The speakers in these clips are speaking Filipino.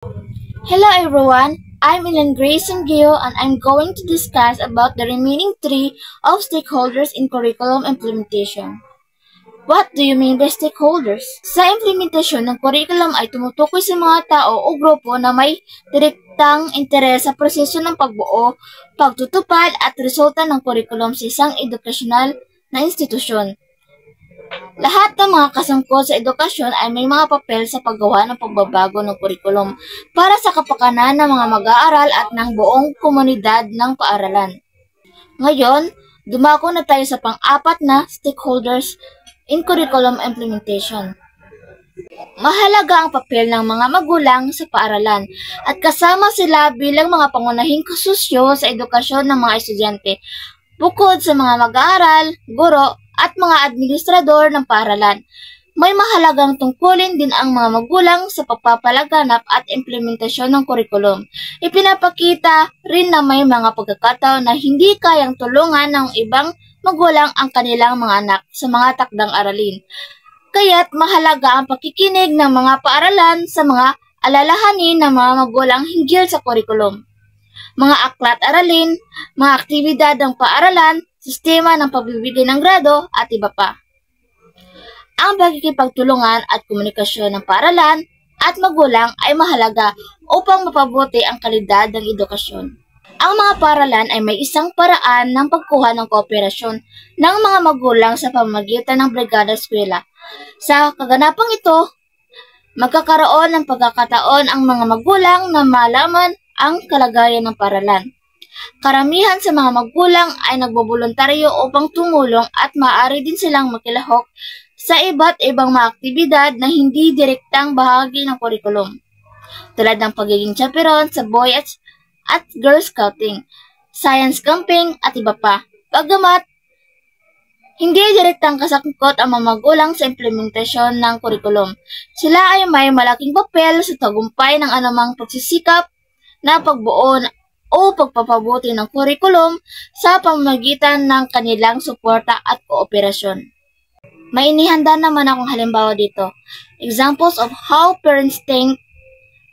Hello everyone, I'm Ilan Grace Gio and I'm going to discuss about the remaining three of stakeholders in curriculum implementation. What do you mean by stakeholders? Sa implementasyon ng curriculum ay tumutukoy sa mga tao o grupo na may direktang interes sa proseso ng pagbuo, pagtutupad at resulta ng curriculum sa isang edukasyonal na institusyon. Lahat ng mga kasangkot sa edukasyon ay may mga papel sa paggawa ng pagbabago ng kurikulum para sa kapakanan ng mga mag-aaral at ng buong komunidad ng paaralan. Ngayon, dumako na tayo sa pang-apat na stakeholders in curriculum implementation. Mahalaga ang papel ng mga magulang sa paaralan at kasama sila bilang mga pangunahing kasusyo sa edukasyon ng mga estudyante. Bukod sa mga mag-aaral, guro, at mga administrador ng paaralan, may mahalagang tungkulin din ang mga magulang sa pagpapalaganap at implementasyon ng kurikulum. Ipinapakita rin na may mga pagkakataon na hindi kayang tulungan ng ibang magulang ang kanilang mga anak sa mga takdang aralin. Kaya't mahalaga ang pakikinig ng mga paaralan sa mga alalahanin ng mga magulang hinggil sa kurikulum. Mga aklat aralin, mga aktibidad ng paaralan, sistema ng pagbibigay ng grado, at iba pa. Ang pagkikipagtulungan at komunikasyon ng paaralan at magulang ay mahalaga upang mapabuti ang kalidad ng edukasyon. Ang mga paaralan ay may isang paraan ng pagkuha ng kooperasyon ng mga magulang sa pamamagitan ng brigada eskwela. Sa kaganapang ito, magkakaroon ng pagkakataon ang mga magulang na malaman ang kalagayan ng paaralan. Karamihan sa mga magulang ay nagboboluntaryo upang tumulong at maaari din silang makilahok sa iba't ibang mga aktibidad na hindi direktang bahagi ng kurikulum, tulad ng pagiging chaperon sa Boy at Girl Scouting, science camping at iba pa. Bagamat hindi direktang kasangkot ang mga magulang sa implementasyon ng kurikulum, sila ay may malaking papel sa tagumpay ng anumang pagsisikap na pagbuo o pagpapabuti ng kurikulum sa pamamagitan ng kanilang suporta at kooperasyon. May inihanda naman akong halimbawa dito. Examples of how parents think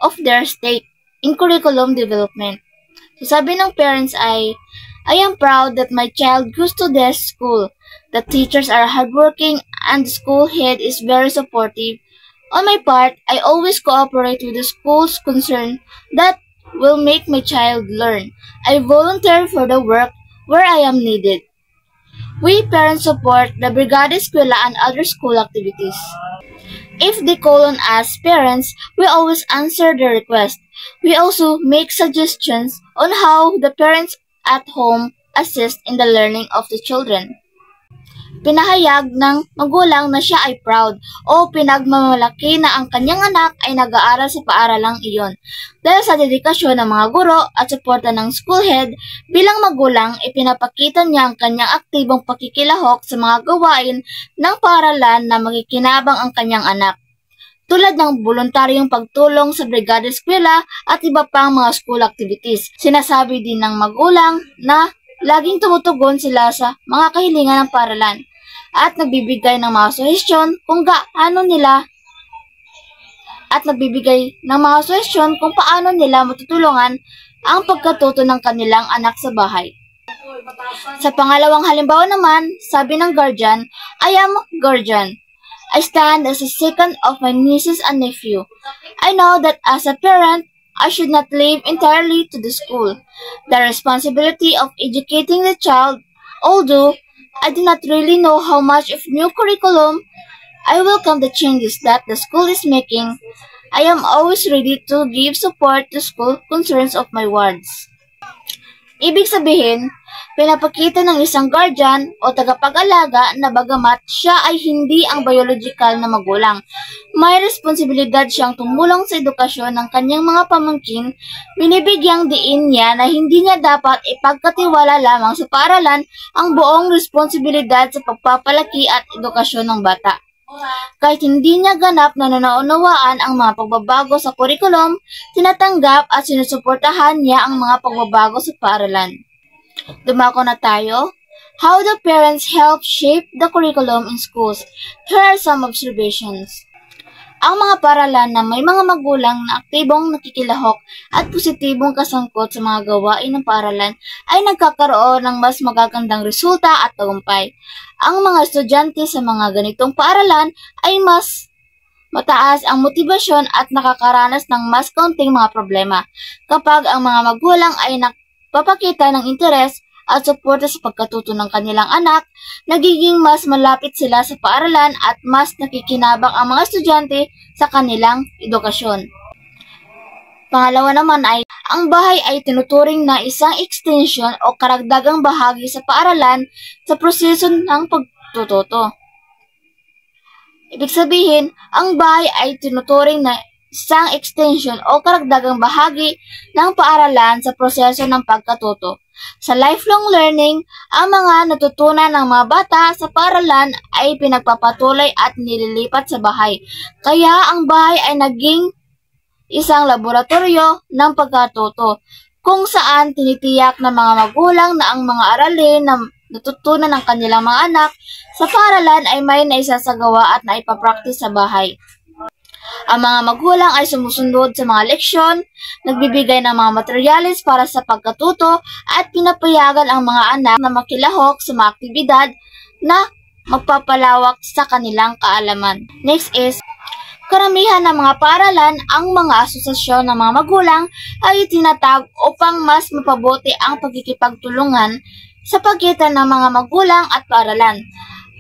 of their stake in curriculum development. So sabi ng parents ay, I am proud that my child goes to this school. The teachers are hardworking and the school head is very supportive. On my part, I always cooperate with the school's concern that will make my child learn. I volunteer for the work where I am needed. We parents support the Brigada Eskwela and other school activities. If they call on us parents, we always answer the request. We also make suggestions on how the parents at home assist in the learning of the children. Pinahayag ng magulang na siya ay proud o pinagmamalaki na ang kanyang anak ay nag-aaral sa paaralang iyon. Dahil sa dedikasyon ng mga guro at suporta ng school head, bilang magulang, ipinapakita niya ang kanyang aktibong pakikilahok sa mga gawain ng paaralan na magikinabang ang kanyang anak, tulad ng voluntaryong pagtulong sa Brigada Eskwela at iba pang mga school activities. Sinasabi din ng magulang na laging tumutugon sila sa mga kahilingan ng paaralan at nagbibigay ng mga suhestyon kung paano nila matutulungan ang pagkatuto ng kanilang anak sa bahay. Sa pangalawang halimbawa naman, sabi ng guardian, I am guardian. I stand as a second of my nieces and nephew. I know that as a parent, I should not leave entirely to the school. The responsibility of educating the child, although I do not really know how much of new curriculum, I welcome the changes that the school is making. I am always ready to give support to school concerns of my wards. Ibig sabihin, pinapakita ng isang guardian o tagapag-alaga na bagamat siya ay hindi ang biological na magulang, may responsibilidad siyang tumulong sa edukasyon ng kanyang mga pamangkin. Binibigyang diin niya na hindi niya dapat ipagkatiwala lamang sa paaralan ang buong responsibilidad sa pagpapalaki at edukasyon ng bata. Kahit hindi niya ganap na naunawaan ang mga pagbabago sa kurikulum, tinatanggap at sinusuportahan niya ang mga pagbabago sa paaralan. Dumako na tayo. How the parents help shape the curriculum in schools. Here are some observations. Ang mga paaralan na may mga magulang na aktibong nakikilahok at positibong kasangkot sa mga gawain ng paaralan ay nagkakaroon ng mas magagandang resulta at tagumpay. Ang mga estudyante sa mga ganitong paaralan ay mas mataas ang motibasyon at nakakaranas ng mas kaunting mga problema kapag ang mga magulang ay nagpapakita ng interes at suporta sa pagkatuto ng kanilang anak, nagiging mas malapit sila sa paaralan at mas nakikinabang ang mga estudyante sa kanilang edukasyon. Pangalawa naman ay, ang bahay ay tinuturing na isang extension o karagdagang bahagi sa paaralan sa proseso ng pagtututo. Ibig sabihin, ang bahay ay tinuturing na isang extension o karagdagang bahagi ng paaralan sa proseso ng pagkatuto. Sa lifelong learning, ang mga natutunan ng mga bata sa paaralan ay pinagpapatuloy at nililipat sa bahay. Kaya ang bahay ay naging isang laboratorio ng pagkatuto, kung saan tinitiyak ng mga magulang na ang mga aralin na natutunan ng kanilang mga anak sa paaralan ay may naisasagawa at naipapraktis sa bahay. Ang mga magulang ay sumusunod sa mga leksyon, nagbibigay ng mga materyales para sa pagkatuto at pinapayagan ang mga anak na makilahok sa mga aktibidad na magpapalawak sa kanilang kaalaman. Next is, karamihan ng mga paaralan, ang mga asosasyon ng mga magulang ay tinatag upang mas mapabuti ang pagkikipagtulungan sa pagitan ng mga magulang at paaralan.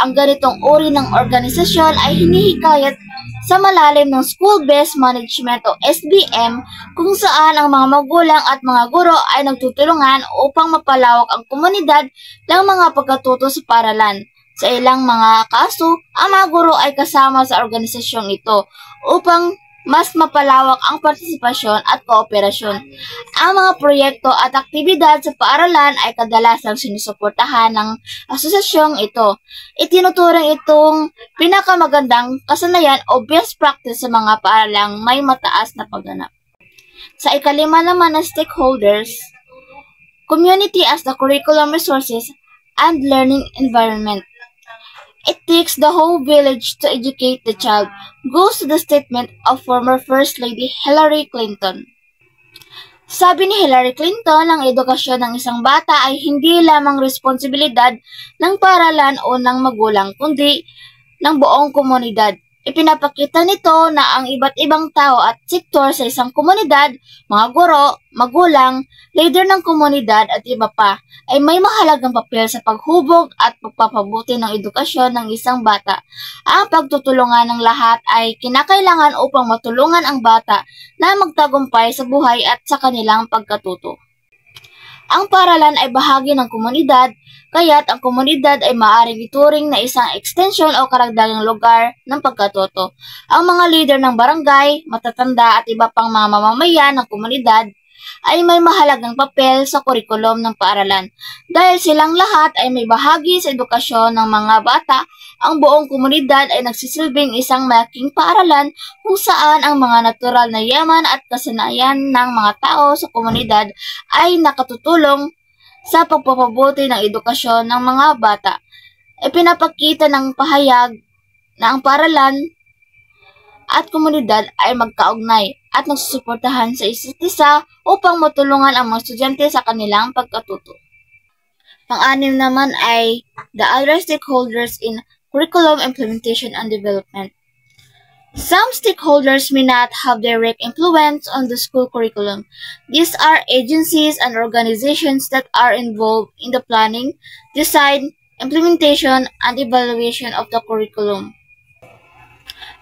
Ang ganitong uri ng organisasyon ay hinihikayat sa malalim ng School-Based Management o SBM, kung saan ang mga magulang at mga guro ay nagtutulungan upang mapalawak ang komunidad ng mga pagkatuto sa paaralan. Sa ilang mga kaso, ang mga guro ay kasama sa organisasyong ito upang mas mapalawak ang partisipasyon at kooperasyon. Ang mga proyekto at aktibidad sa paaralan ay kadalasang sinusuportahan ng asosasyong ito. Itinuturing itong pinakamagandang kasanayan o best practice sa mga paaralang may mataas na pagganap. Sa ikalima naman ng stakeholders, community as the curriculum resources and learning environment. It takes the whole village to educate the child, goes to the statement of former First Lady Hillary Clinton. Sabi ni Hillary Clinton, ang edukasyon ng isang bata ay hindi lamang responsibilidad ng paaralan o ng magulang, kundi ng buong komunidad. Ipinapakita nito na ang iba't ibang tao at sektor sa isang komunidad, mga guro, magulang, leader ng komunidad at iba pa, ay may mahalagang papel sa paghubog at pagpapabuti ng edukasyon ng isang bata. Ang pagtutulungan ng lahat ay kinakailangan upang matulungan ang bata na magtagumpay sa buhay at sa kanilang pagkatuto. Ang paaralan ay bahagi ng komunidad, kaya't ang komunidad ay maaaring ituring na isang extension o karagdagang lugar ng pagkatuto. Ang mga leader ng barangay, matatanda at iba pang mga mamamayan ng komunidad ay may mahalagang papel sa kurikulum ng paaralan. Dahil silang lahat ay may bahagi sa edukasyon ng mga bata, ang buong komunidad ay nagsisilbing isang malaking paaralan kung saan ang mga natural na yaman at kasanayan ng mga tao sa komunidad ay nakatutulong sa pagpapabuti ng edukasyon ng mga bata. Ipinapakita ng pahayag na ang paaralan at komunidad ay magkaugnay at nagsusuportahan sa isa't isa upang matulungan ang mga estudyante sa kanilang pagkatuto. Pang-anim naman ay the other stakeholders in curriculum implementation and development. Some stakeholders may not have direct influence on the school curriculum. These are agencies and organizations that are involved in the planning, design, implementation, and evaluation of the curriculum.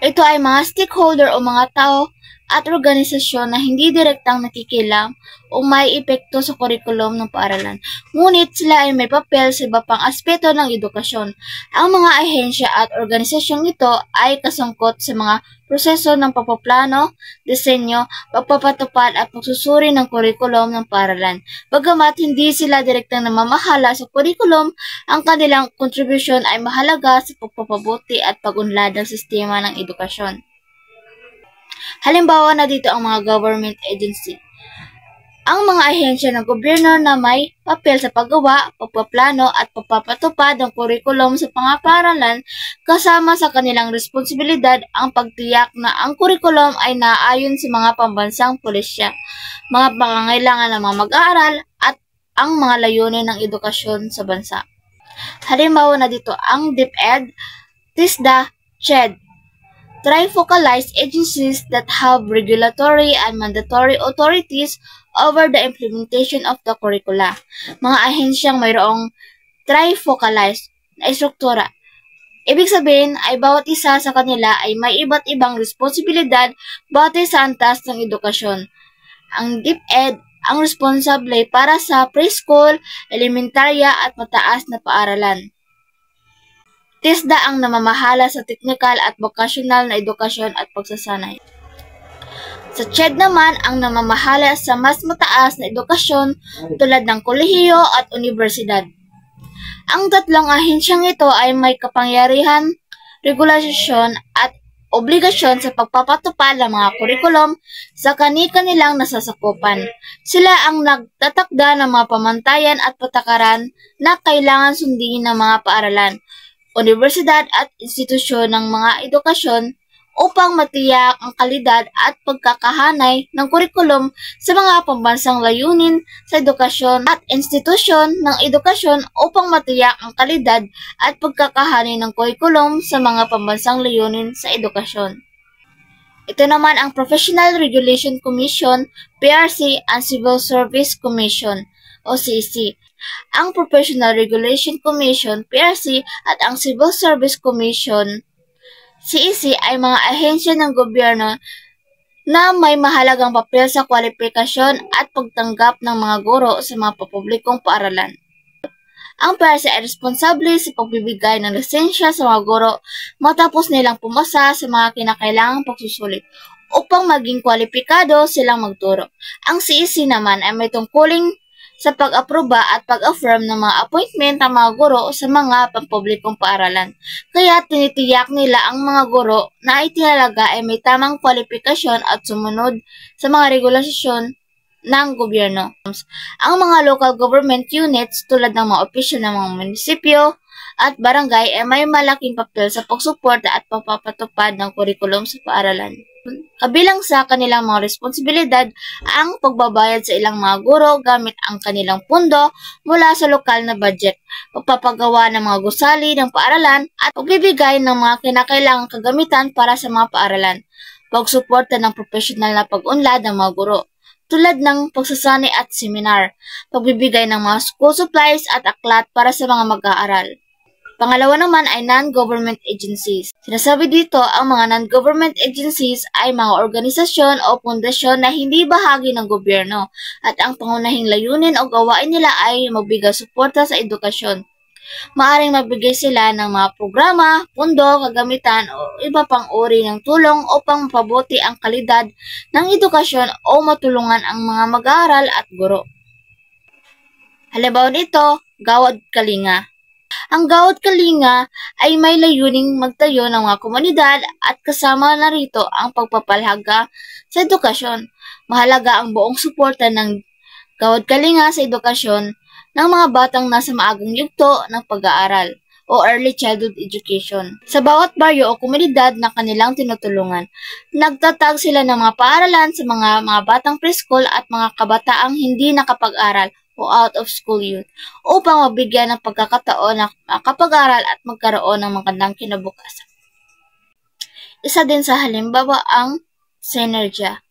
Ito ay mga stakeholder o mga tao at organisasyon na hindi direktang nakikilam o may epekto sa kurikulum ng paaralan. Ngunit sila ay may papel sa iba pang aspeto ng edukasyon. Ang mga ahensya at organisasyong ito ay kasangkot sa mga proseso ng pagpaplano, disenyo, pagpapatupad at pagsusuri ng kurikulum ng paaralan. Bagamat hindi sila direktang namamahala sa kurikulum, ang kanilang kontribusyon ay mahalaga sa pagpapabuti at pag-unlad ng sistema ng edukasyon. Halimbawa na dito ang mga government agency. Ang mga ahensya ng gobyerno na may papel sa paggawa, pagpaplano at pagpapatupad ng kurikulum sa pangaparalan kasama sa kanilang responsibilidad ang pagtiyak na ang kurikulum ay naayon sa mga pambansang pulisya, mga pangangailangan ng mga mag-aaral at ang mga layunin ng edukasyon sa bansa. Halimbawa na dito ang DepEd, TISDA, CHED, trifocalized agencies that have regulatory and mandatory authorities over the implementation of the curricula. Mga ahensyang mayroong trifocalized na istruktura. Ibig sabihin ay bawat isa sa kanila ay may iba't ibang responsibilidad batay sa antas ng edukasyon. Ang DepEd ang responsable para sa preschool, elementarya at mataas na paaralan. TISDA ang namamahala sa teknikal at vocational na edukasyon at pagsasanay. Sa CHED naman ang namamahala sa mas mataas na edukasyon tulad ng kolehiyo at universidad. Ang tatlong ahensyang ito ay may kapangyarihan, regulasyon at obligasyon sa pagpapatupad ng mga kurikulum sa kani-kanilang nasasakupan. Sila ang nagtatakda ng mga pamantayan at patakaran na kailangan sundin ng mga paaralan, universidad at institusyon ng mga edukasyon upang matiyak ang kalidad at pagkakahanay ng kurikulum sa mga pambansang layunin sa edukasyon at institusyon ng edukasyon upang matiyak ang kalidad at pagkakahanay ng kurikulum sa mga pambansang layunin sa edukasyon. Ito naman ang Professional Regulation Commission, PRC, and Civil Service Commission, o CEC. Ang Professional Regulation Commission, PRC, at ang Civil Service Commission, CEC ay mga ahensya ng gobyerno na may mahalagang papel sa kwalifikasyon at pagtanggap ng mga guro sa mga papublikong paaralan. Ang PRC ay responsable sa pagbibigay ng lisensya sa mga guro matapos nilang pumasa sa mga kinakailangang pagsusulit upang maging kwalipikado silang magturo. Ang CEC naman ay may tungkuling sa pag-aproba at pag-affirm ng mga appointment ng mga guro sa mga pampublikong paaralan. Kaya tinitiyak nila ang mga guro na itinalaga ay may tamang kwalifikasyon at sumunod sa mga regulasyon ng gobyerno. Ang mga local government units tulad ng mga opisyal ng mga munisipyo at barangay ay may malaking papel sa pagsuporta at pagpapatupad ng kurikulum sa paaralan. Kabilang sa kanilang mga responsibilidad ang pagbabayad sa ilang mga guro gamit ang kanilang pundo mula sa lokal na budget, pagpapagawa ng mga gusali ng paaralan at pagbibigay ng mga kinakailangang kagamitan para sa mga paaralan, pagsuporta ng profesional na pag-unlad ng mga guro, tulad ng pagsasani at seminar, pagbibigay ng mga school supplies at aklat para sa mga mag-aaral. Pangalawa naman ay non-government agencies. Sinasabi dito, ang mga non-government agencies ay mga organisasyon o pundasyon na hindi bahagi ng gobyerno at ang pangunahing layunin o gawain nila ay magbigay suporta sa edukasyon. Maaring magbigay sila ng mga programa, pundo, kagamitan o iba pang uri ng tulong upang mapabuti ang kalidad ng edukasyon o matulungan ang mga mag-aaral at guro. Halimbawa nito, Gawad Kalinga. Ang Gawad Kalinga ay may layuning magtayo ng mga komunidad at kasama na rito ang pagpapalaga sa edukasyon. Mahalaga ang buong suporta ng Gawad Kalinga sa edukasyon ng mga batang nasa maagang yugto ng pag-aaral o early childhood education. Sa bawat baryo o komunidad na kanilang tinutulungan, nagtatag sila ng mga paaralan sa mga batang preschool at mga kabataang hindi nakapag-aral o out-of-school youth upang mabigyan ng pagkakataon na makapag-aral at magkaroon ng magandang kinabukasan. Isa din sa halimbawa ang Synergia.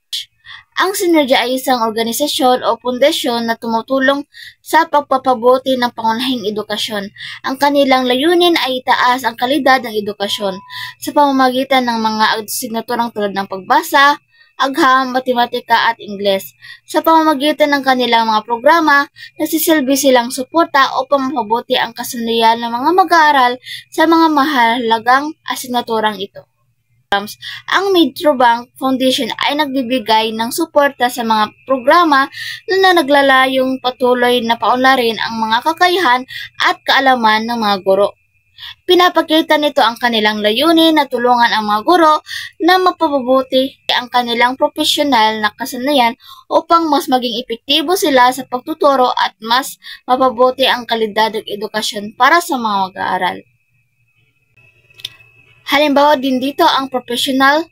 Ang Synergia ay isang organisasyon o pundasyon na tumutulong sa pagpapabuti ng pangunahing edukasyon. Ang kanilang layunin ay itaas ang kalidad ng edukasyon sa pamamagitan ng mga asignaturang tulad ng pagbasa, agham, matematika at Ingles. Sa pamamagitan ng kanilang mga programa, nagsisilbi silang suporta upang mapabuti ang kasanayan ng mga mag-aaral sa mga mahalagang asignaturang ito. Ang Metrobank Foundation ay nagbibigay ng suporta sa mga programa na naglalayong patuloy na paunlarin ang mga kakayahan at kaalaman ng mga guro. Pinapakita nito ang kanilang layunin na tulungan ang mga guro na mapabubuti ang kanilang profesional na kasanayan upang mas maging epektibo sila sa pagtuturo at mas mapabuti ang kalidad ng edukasyon para sa mga mag-aaral. Halimbawa din dito ang professional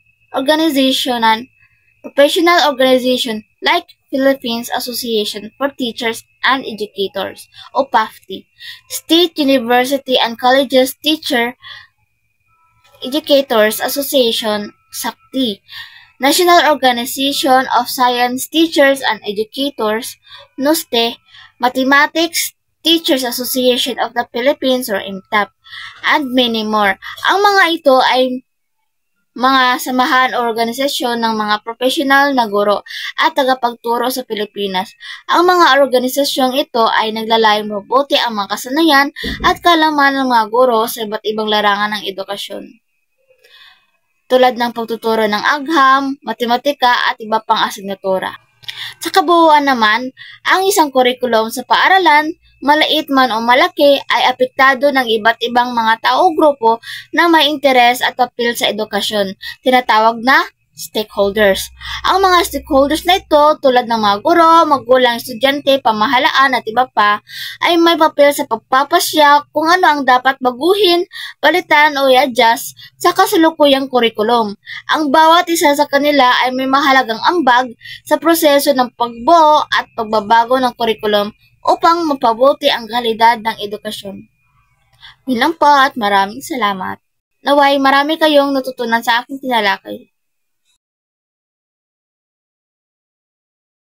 organization like Philippines Association for Teachers and Educators o PAFTE, State University and Colleges Teacher Educators Association SACTE, National Organization of Science Teachers and Educators NUSTE, Mathematics Teachers Association of the Philippines or MTAP, and many more. Ang mga ito ay mga samahan o organisasyon ng mga profesional na guro at tagapagturo sa Pilipinas. Ang mga organisasyong ito ay naglalayong mabuti ang mga kasanayan at kaalaman ng mga guro sa iba't ibang larangan ng edukasyon, tulad ng pagtuturo ng agham, matematika at iba pang asignatura. Sa kabuuan naman, ang isang kurikulum sa paaralan, maliit man o malaki, ay apektado ng iba't ibang mga tao o grupo na may interes at papel sa edukasyon, tinatawag na stakeholders. Ang mga stakeholders na ito, tulad ng mga guro, magulang, estudyante, pamahalaan at iba pa, ay may papel sa pagpapasya kung ano ang dapat baguhin, palitan o i-adjust sa kasalukuyang kurikulum. Ang bawat isa sa kanila ay may mahalagang ambag sa proseso ng pagbuo at pagbabago ng kurikulum upang mapabuti ang kalidad ng edukasyon. Yun lang po at maraming salamat. Naway marami kayong natutunan sa aking tinalakay.